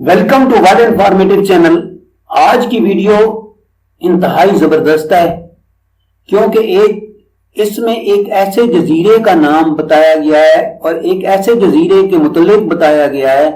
Welcome to world informative channel. आज की video इंतहाई जबरदस्त है क्योंकि इसमें एक ऐसे जजीरे का नाम बताया गया है और एक ऐसे जजीरे के मुतल्लिक बताया गया है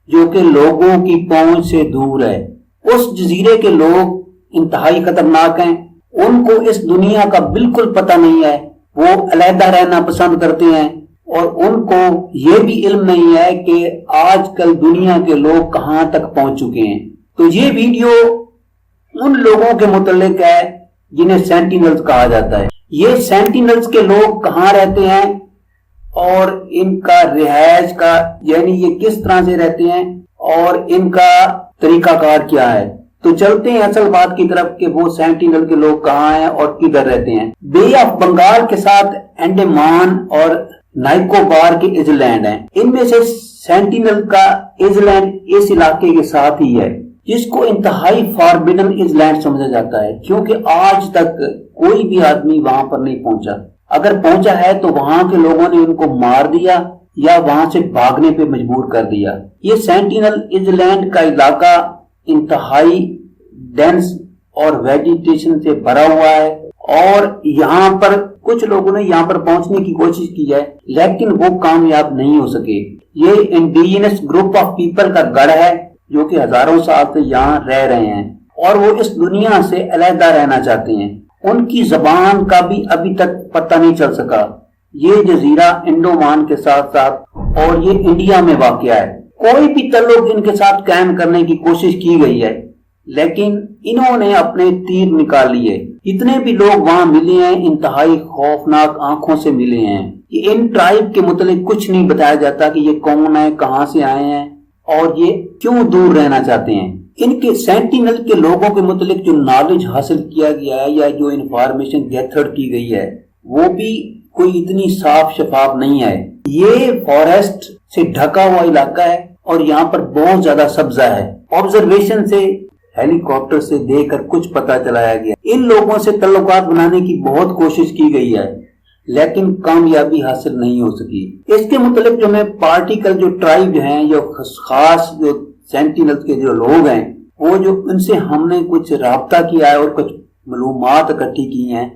जो कि लोगों की पहुंच से दूर है। उस जजीरे के लोग इंतहाई खतरनाक हैं, उनको इस दुनिया का बिल्कुल पता नहीं है, वो अलहदा रहना पसंद करते हैं और उनको ये भी इल्म नहीं है कि आजकल दुनिया के लोग कहां तक पहुंच चुके हैं। तो ये वीडियो उन लोगों के मुतल्लिक है जिन्हें सेंटिनल्स कहा जाता है। ये सेंटिनल्स के लोग कहां रहते हैं और इनका रिहायश का यानी ये किस तरह से रहते हैं और इनका तरीकाकार क्या है। तो चलते हैं असल बात की तरफ कि वो सेंटिनल के लोग कहां हैं और किधर रहते हैं। बे ऑफ बंगाल के साथ अंडमान और निकोबार के आइलैंड हैं। इनमें से सेंटिनल का आइलैंड इस इलाके के साथ ही है जिसको इंतहाई फॉरबिडन आइलैंड समझा जाता है क्योंकि आज तक कोई भी आदमी वहां पर नहीं पहुंचा। अगर पहुंचा है तो वहां के लोगों ने उनको मार दिया या वहां से भागने पे मजबूर कर दिया। ये सेंटिनल आइलैंड का इलाका इंतहाई डेंस और वेजिटेशन से भरा हुआ है और यहाँ पर कुछ लोगों ने यहाँ पर पहुंचने की कोशिश की है लेकिन वो कामयाब नहीं हो सके। ये इंडिजिनस ग्रुप ऑफ पीपल का गढ़ है जो कि हजारों साल से यहाँ रह रहे हैं और वो इस दुनिया से अलहदा रहना चाहते हैं। उनकी जबान का भी अभी तक पता नहीं चल सका। ये जजीरा अंडमान के साथ साथ और ये इंडिया में वाक़या है। कोई भी ताल्लुक इनके साथ कायम करने की कोशिश की गई है लेकिन इन्होंने अपने तीर निकाल लिए। इतने भी लोग वहां मिले हैं इंतहाई खौफनाक आंखों से मिले हैं कि इन ट्राइब के मुतालिक कुछ नहीं बताया जाता कि ये कौन है, कहां से आए हैं और ये क्यों दूर रहना चाहते हैं। इनके सेंटिनल के लोगों के मुतालिक जो नॉलेज हासिल किया गया है या जो इंफॉर्मेशन गैथर्ड की गई है वो भी कोई इतनी साफ शफाफ नहीं है। ये फॉरेस्ट से ढका हुआ इलाका है और यहाँ पर बहुत ज्यादा सब्जा है। ऑब्जर्वेशन से हेलीकॉप्टर से देखकर कुछ पता चलाया गया। इन लोगों से तल्लुकात बनाने की बहुत कोशिश की गई है लेकिन कामयाबी हासिल नहीं हो सकी। इसके मुतालिक जो मैं पार्टिकल जो ट्राइब हैं या खास जो सेंटिनल्स के जो लोग हैं वो जो उनसे हमने कुछ राब्ता किया है और कुछ मालूमात इकट्ठी की हैं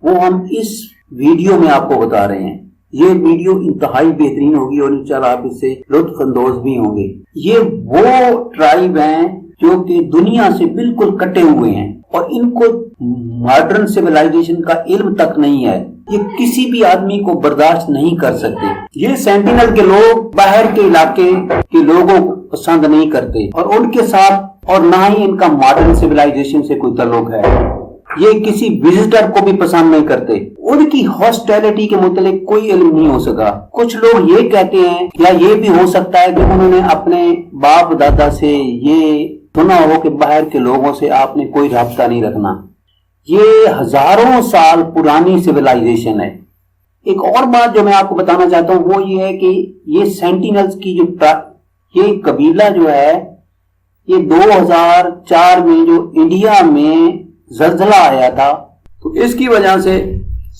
वो हम इस वीडियो में आपको बता रहे हैं। ये वीडियो इंतहाई बेहतरीन होगी और इंशाल्लाह आप इससे लुत्फ अंदोज भी होंगे। ये वो ट्राइब हैं जो कि दुनिया से बिल्कुल कटे हुए हैं और इनको मॉडर्न सिविलाइजेशन का इल्म तक नहीं है। ये किसी भी आदमी को बर्दाश्त नहीं कर सकते। ये सेंटिनल के लोग बाहर के इलाके के लोगों को पसंद नहीं करते और उनके साथ और ना ही इनका मॉडर्न सिविलाइजेशन से कोई ताल्लुक है। ये किसी विजिटर को भी पसंद नहीं करते। उनकी हॉस्टिलिटी के मुतालिक कोई इल्म नहीं हो सका। कुछ लोग ये कहते हैं या ये भी हो सकता है कि उन्होंने अपने बाप दादा से ये सुना हो कि बाहर के लोगों से आपने कोई राब्ता नहीं रखना। ये हजारों साल पुरानी सिविलाइजेशन है। एक और बात जो मैं आपको बताना चाहता हूँ वो ये है कि ये सेंटिनल्स की जो ये कबीला जो है ये 2004 में जो इंडिया में ज़ल्ज़ला आया था तो इसकी वजह से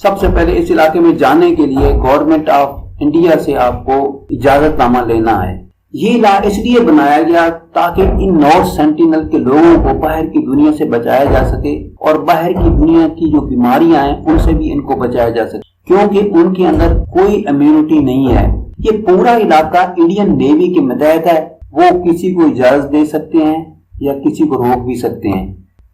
सबसे पहले इस इलाके में जाने के लिए गवर्नमेंट ऑफ इंडिया से आपको इजाजतनामा लेना है। ये इलाका इसलिए बनाया गया ताकि इन नॉर्थ सेंटिनल के लोगों को बाहर की दुनिया से बचाया जा सके और बाहर की दुनिया की जो बीमारियां हैं उनसे भी इनको बचाया जा सके क्योंकि उनके अंदर कोई इम्यूनिटी नहीं है। ये पूरा इलाका इंडियन नेवी के मतहत है। वो किसी को इजाजत दे सकते हैं या किसी को रोक भी सकते हैं।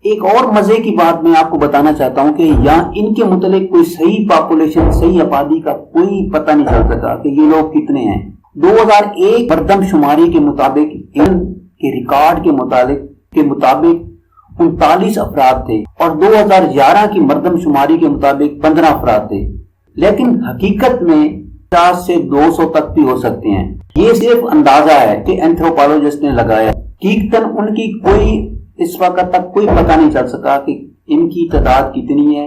एक और मजे की बात मैं आपको बताना चाहता हूँ कि यहाँ इनके मुतालिक कोई सही पॉपुलेशन सही आबादी का कोई पता नहीं चल सका कि ये लोग कितने हैं। 2001 मरदमशुमारी के मुताबिक इनके रिकॉर्ड के मुताबिक 39 अफराद थे और 2011 की मरदमशुमारी के मुताबिक 15 अफराद थे लेकिन हकीकत में 50 से 200 तक भी हो सकते हैं। ये सिर्फ अंदाजा है कि एंथ्रोपोलॉजिस्ट ने लगाया। हकीकतन उनकी कोई इस वक्त तक कोई पता नहीं चल सका कि इनकी तादाद कितनी है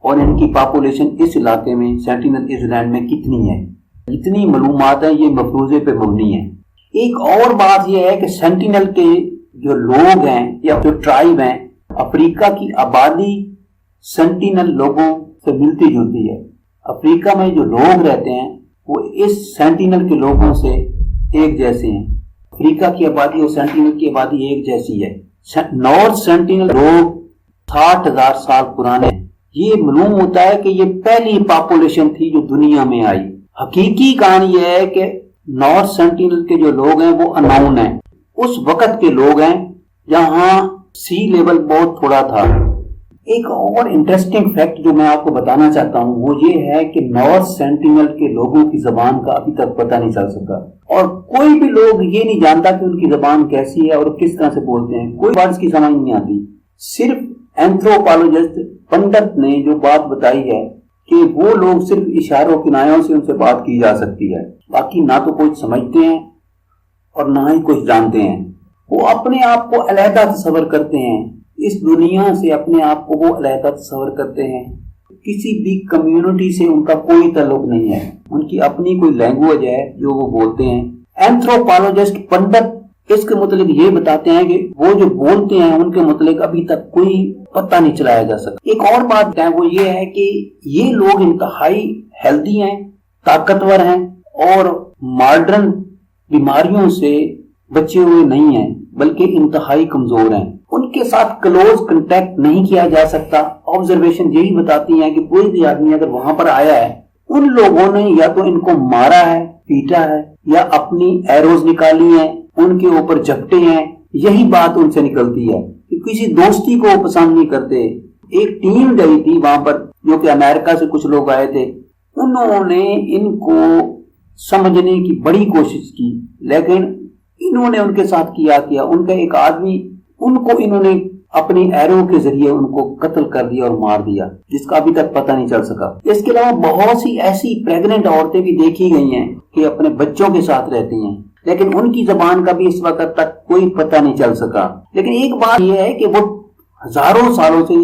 और इनकी पॉपुलेशन इस इलाके में सेंटिनल आइलैंड में कितनी है। इतनी मालूमात है ये मफरूजे पे मबनी है। एक और बात यह है कि सेंटिनल के जो लोग हैं या जो ट्राइब हैं अफ्रीका की आबादी सेंटिनल लोगों से मिलती जुलती है। अफ्रीका में जो लोग रहते हैं वो इस सेंटिनल के लोगों से एक जैसे हैं। अफ्रीका की आबादी और सेंटिनल की आबादी एक जैसी है। नॉर्थ सेंटिनल लोग 60,000 साल पुराने हैं। ये मालूम होता है कि ये पहली पॉपुलेशन थी जो दुनिया में आई। हकीकी कहानी यह है कि नॉर्थ सेंटिनल के जो लोग हैं वो अननोन हैं, उस वक्त के लोग हैं जहां सी लेवल बहुत थोड़ा था। एक और इंटरेस्टिंग फैक्ट जो मैं आपको बताना चाहता हूं वो ये है कि नॉर्थ सेंटिनल के लोगों की जबान का अभी तक पता नहीं चल सका, और कोई भी लोग ये नहीं जानता कि उनकी जबान कैसी है और किस तरह से बोलते हैं। कोई वर्ड्स की समझ नहीं आती। सिर्फ एंथ्रोपोलॉजिस्ट पंडित ने जो बात बताई है कि वो लोग सिर्फ इशारों किनायों से उनसे बात की जा सकती है, बाकी ना तो कुछ समझते हैं और ना ही कुछ जानते हैं। वो अपने आप को अलहदा तस्वर करते हैं, इस दुनिया से अपने आप को वो अलहदा तस्वर करते हैं। किसी भी कम्युनिटी से उनका कोई ताल्लुक नहीं है, उनकी अपनी कोई लैंग्वेज है जो वो बोलते हैं। एंथ्रोपोलॉजिस्ट पंडित इसके मतलब ये बताते हैं कि वो जो बोलते हैं उनके मतलब अभी तक कोई पता नहीं चलाया जा सका। एक और बात है वो ये है कि ये लोग इंतहाई हेल्दी हैं, ताकतवर हैं और मॉडर्न बीमारियों से बचे हुए नहीं हैं, बल्कि इंतहाई कमजोर हैं। उनके साथ क्लोज कांटेक्ट नहीं किया जा सकता। ऑब्जर्वेशन यही बताती है कि कोई भी आदमी अगर वहां पर आया है, उन लोगों ने या तो इनको मारा है, पीटा है, या अपनी एरोज निकाली हैं, उनके ऊपर झपटे हैं। यही बात उनसे निकलती है कि किसी दोस्ती को पसंद नहीं करते। एक टीम गई थी वहां पर जो कि अमेरिका से कुछ लोग आए थे, उन्होंने इनको समझने की बड़ी कोशिश की, लेकिन इन्होंने उनके साथ किया उनका एक आदमी, उनको इन्होंने अपनी एरो के जरिए उनको कत्ल कर दिया और मार दिया, जिसका अभी तक पता नहीं चल सका। इसके अलावा बहुत सी ऐसी प्रेग्नेंट औरतें भी देखी गई हैं कि अपने बच्चों के साथ रहती हैं, लेकिन उनकी जबान का भी इस वक्त तक कोई पता नहीं चल सका। लेकिन एक बात यह है कि वो हजारों सालों से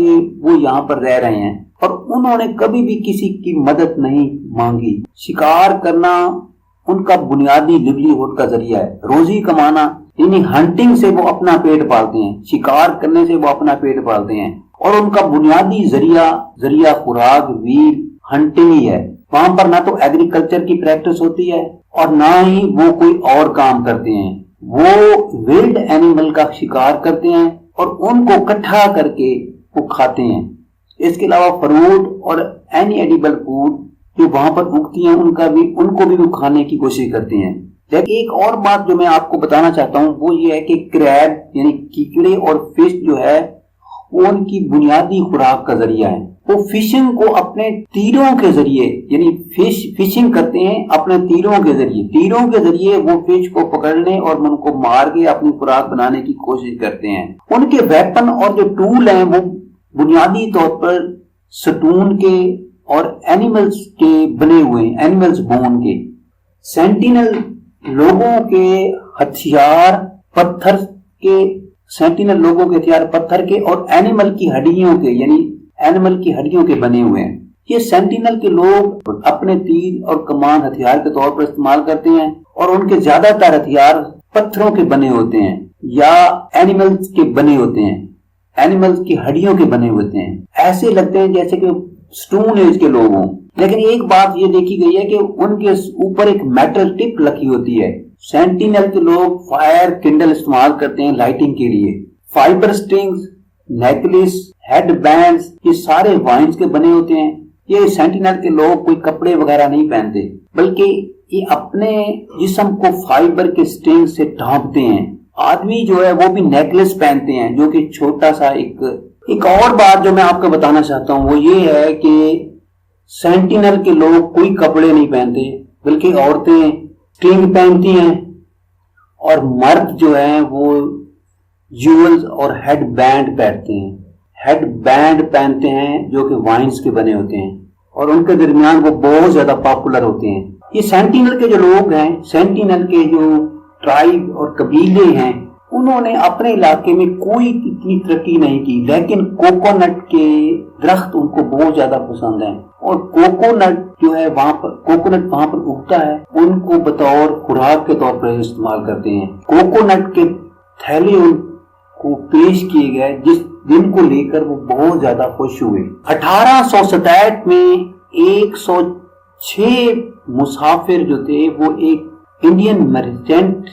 वो यहाँ पर रह रहे हैं और उन्होंने कभी भी किसी की मदद नहीं मांगी। शिकार करना उनका बुनियादी लिवलीहुड का जरिया है, रोजी कमाना, यानी हंटिंग से वो अपना पेट पालते हैं, शिकार करने से वो अपना पेट पालते हैं, और उनका बुनियादी जरिया खुराक वीर हंटिंग ही है। वहां पर ना तो एग्रीकल्चर की प्रैक्टिस होती है और ना ही वो कोई और काम करते हैं। वो विल्ड एनिमल का शिकार करते हैं और उनको इकट्ठा करके वो खाते हैं। इसके अलावा फ्रूट और एनी एडिबल फूड जो वहां पर उगती हैं उनको भी वो खाने की कोशिश करते हैं। लेकिन एक और बात जो मैं आपको बताना चाहता हूँ वो ये है कि क्रैब यानी कीकड़े और फिश जो है वो उनकी बुनियादी खुराक का जरिया है। वो फिशिंग को अपने तीरों के जरिए यानी फिशिंग करते हैं अपने तीरों के जरिए वो फिश को पकड़ने और उनको मार के अपनी खुराक बनाने की कोशिश करते हैं। उनके वेपन और जो टूल हैं वो बुनियादी तौर पर स्टोन के और एनिमल्स के बने हुए, एनिमल्स बोन के। सेंटिनल लोगों के हथियार पत्थर के और एनिमल की हड्डियों के बने हुए हैं। ये सेंटिनल के लोग अपने तीर और कमान हथियार के तौर पर इस्तेमाल करते हैं और उनके ज्यादातर हथियार पत्थरों के बने होते हैं या एनिमल्स के बने होते हैं, एनिमल्स की हड्डियों के बने होते हैं। ऐसे लगते हैं जैसे कि स्टोन एज के लोग हों। लेकिन एक बात ये देखी गई है कि उनके ऊपर एक मेटल टिप लगी होती है। सेंटिनल के लोग फायर किंडल इस्तेमाल करते हैं लाइटिंग के लिए। Fibre strings, necklace, head bands ये सारे वाइन्स के बने होते हैं। ये सेंटिनल के लोग कोई कपड़े वगैरह नहीं पहनते, बल्कि ये अपने जिस्म को फाइबर के स्ट्रिंग से ढांपते हैं। आदमी जो है वो भी नेकलेस पहनते हैं जो कि छोटा सा एक और बात जो मैं आपको बताना चाहता हूँ वो ये है कि सेंटिनल के लोग कोई कपड़े नहीं पहनते, बल्कि औरतें स्ट्रिंग पहनती हैं और मर्द जो है वो ज्वेल्स और हेड बैंड पहनते हैं जो कि वाइन्स के बने होते हैं और उनके दरमियान वो बहुत ज्यादा पॉपुलर होते हैं। ये सेंटिनल के जो लोग हैं, सेंटिनल के जो ट्राइब और कबीले हैं, उन्होंने अपने इलाके में कोई इतनी तरक्की नहीं की, लेकिन कोकोनट के दरख्त उनको बहुत ज्यादा पसंद है और कोकोनट जो है वहां पर उगता है, उनको बतौर खुराक के तौर पर इस्तेमाल करते हैं। कोकोनट के थैले उनको पेश किए गए जिनको लेकर वो बहुत ज्यादा खुश हुए। 1867 में 106 मुसाफिर जो थे वो एक इंडियन मर्चेंट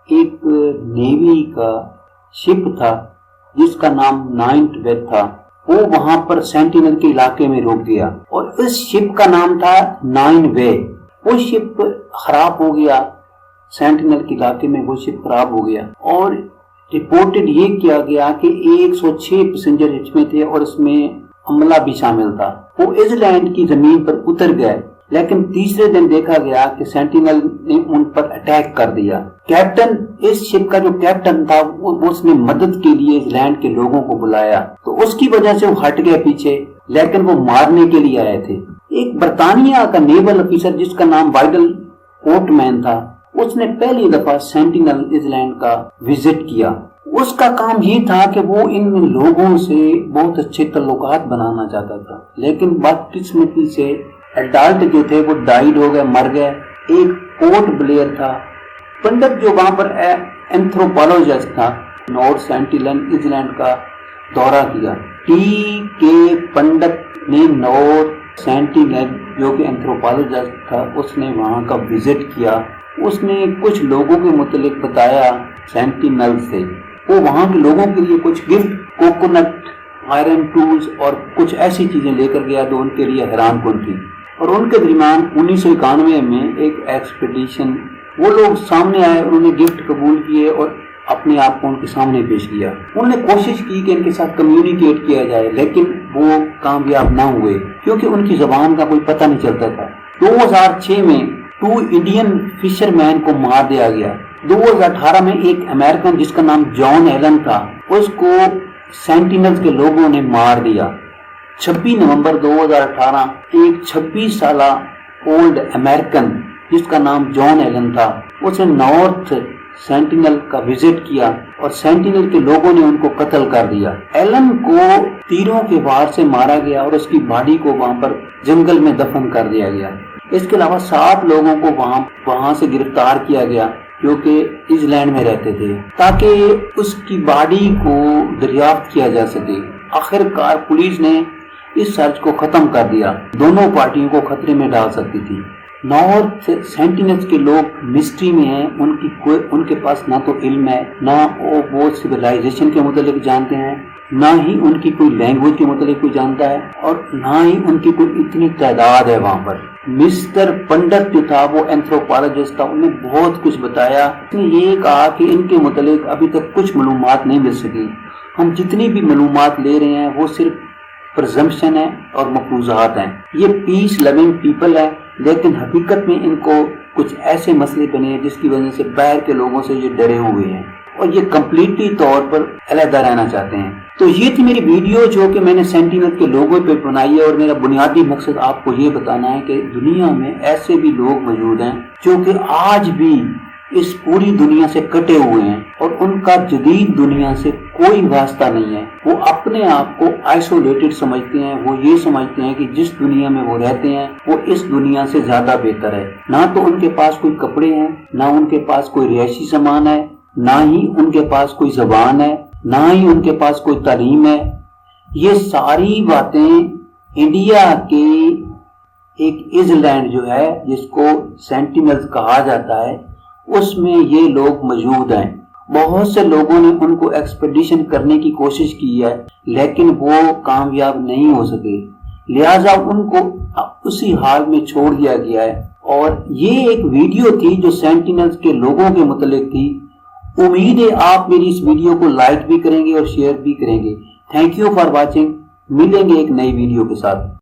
ایک نیوی کا شپ تھا جس کا نام نائنتھ ویب تھا، وہ وہاں پر سینٹینل کے علاقے میں روک گیا اور اس شپ کا نام تھا 9 وے۔ وہ شپ خراب ہو گیا، سینٹینل کے علاقے میں وہ شپ خراب ہو گیا اور رپورٹڈ یہ کیا گیا کہ 106 پیسنجر اس میں تھے اور اس میں عملہ بھی شامل تھا۔ وہ آئس لینڈ کی زمین پر اتر گئے، لیکن تیسرے دن دیکھا گیا کہ سینٹینل نے ان پر اٹیک کر دیا۔ کیپٹن، اس شپ کا جو کیپٹن تھا، اس نے مدد کے لیے آئس لینڈ کے لوگوں کو بلایا، تو اس کی وجہ سے وہ ہٹ گئے پیچھے، لیکن وہ مارنے کے لیے آئے تھے۔ ایک برطانیہ کا نیول افیسر جس کا نام وائڈل اوٹمین تھا، اس نے پہلی دفعہ سینٹینل آئس لینڈ کا وزٹ کیا۔ اس کا کام یہ تھا کہ وہ ان لوگوں سے بہت اچھے تعلقات بنانا چاہتا تھا، لیکن بدقسمتی سے ایڈالٹ جو تھے وہ ڈائیڈ ہو گئے، مر گئے۔ ایک پورٹ بلیئر تھا پنڈت جو وہاں پر اینتھروپولوجسٹ تھا، نارتھ سینٹینل آئس لینڈ کا دورہ کیا۔ ٹی کے پنڈت نے نارتھ سینٹینل جو کہ اینتھروپولوجسٹ تھا، اس نے وہاں کا وزٹ کیا۔ اس نے کچھ لوگوں کے متعلق بتایا سینٹینل سے۔ وہ وہاں کے لوگوں کے لیے کچھ گفٹ، کوکونٹ، آئرن ٹولز اور کچھ ایسی چیزیں لے کر گیا جو ان کے لیے حیران کن تھی۔ اور ان کے درمیان 1991 میں ایک ایکسپیڈیشن، وہ لوگ سامنے آئے، انہوں نے گفٹ قبول کیے اور اپنے آپ کو ان کے سامنے پیش کیا۔ انہوں نے کوشش کی کہ ان کے ساتھ کمیونیکیٹ کیا جائے، لیکن وہ کامیاب نہ ہوئے کیونکہ ان کی زبان کا کوئی پتہ نہیں چلتا تھا۔ 2006 میں 2 انڈین فشر مین کو مار دیا گیا۔ 2018 میں ایک امریکن جس کا نام جان ایلن تھا، اس کو سینٹینل کے لوگوں نے مار دیا۔ 26 نومبر 2018 ایک 26 سالہ اولڈ امریکن جس کا نام جان ایلن تھا، اس نے نارتھ سینٹینل کا وزٹ کیا اور سینٹینل کے لوگوں نے ان کو قتل کر دیا۔ ایلن کو تیروں کے وار سے مارا گیا اور اس کی باڈی کو وہاں پر جنگل میں دفن کر دیا گیا۔ اس کے علاوہ 7 لوگوں کو وہاں سے گرفتار کیا گیا جو کہ آئس لینڈ میں رہتے تھے، تاکہ اس کی باڈی کو دریافت کیا جا سکے۔ آخر کار پولیس نے اس سرچ کو ختم کر دیا، دونوں پارٹیوں کو خطرے میں ڈال سکتی تھی۔ نارتھ سینٹینل کے لوگ مسٹری میں ہیں، ان کے پاس نہ تو علم ہے، نہ وہ سویلائزیشن کے متعلق جانتے ہیں، نہ ہی ان کی کوئی لینگویج کے متعلق کوئی جانتا ہے، اور نہ ہی ان کی کوئی اتنی تعداد ہے وہاں پر۔ مسٹر پنڈت جو تھا وہ اینتھروپولوجسٹ تھا، انہیں بہت کچھ بتایا۔ اس نے یہ کہا کہ ان کے متعلق ابھی تک کچھ معلومات نہیں مل سکی، ہم جتنی بھی معلومات لے رہے ہیں وہ صرف پرزمپشن ہے اور مفروضات ہیں۔ یہ پیس لونگ پیپل ہے، لیکن حقیقت میں ان کو کچھ ایسے مسئلے بنے ہیں جس کی وجہ سے باہر کے لوگوں سے یہ ڈرے ہوئے ہیں اور یہ کمپلیٹلی طور پر علیحدہ رہنا چاہتے ہیں۔ تو یہ تھی میری ویڈیو جو کہ میں نے سینٹینل کے لوگوں پہ بنائی ہے، اور میرا بنیادی مقصد آپ کو یہ بتانا ہے کہ دنیا میں ایسے بھی لوگ موجود ہیں جو کہ آج بھی اس پوری دنیا سے کٹے ہوئے ہیں اور ان کا جدید دنیا سے کوئی واسطہ نہیں ہے۔ وہ اپنے آپ کو آئسولیٹڈ سمجھتے ہیں، وہ یہ سمجھتے ہیں کہ جس دنیا میں وہ رہتے ہیں وہ اس دنیا سے زیادہ بہتر ہے۔ نہ تو ان کے پاس کوئی کپڑے ہیں، نہ ان کے پاس کوئی رہائشی سامان ہے، نہ ہی ان کے پاس کوئی زبان ہے، نہ ہی ان کے پاس کوئی تعلیم ہے۔ یہ ساری باتیں انڈیا کے ایک آئس لینڈ جو ہے جس کو سینٹینل کہا جاتا ہے، اس میں یہ لوگ موجود ہیں۔ بہت سے لوگوں نے ان کو ایکسپیڈیشن کرنے کی کوشش کی ہے، لیکن وہ کامیاب نہیں ہو سکے، لہذا ان کو اسی حال میں چھوڑ دیا گیا ہے۔ اور یہ ایک ویڈیو تھی جو سینٹینل کے لوگوں کے متعلق تھی۔ امید ہے آپ میری اس ویڈیو کو لائک بھی کریں گے اور شیئر بھی کریں گے۔ Thank you for watching. ملیں گے ایک نئی ویڈیو کے ساتھ۔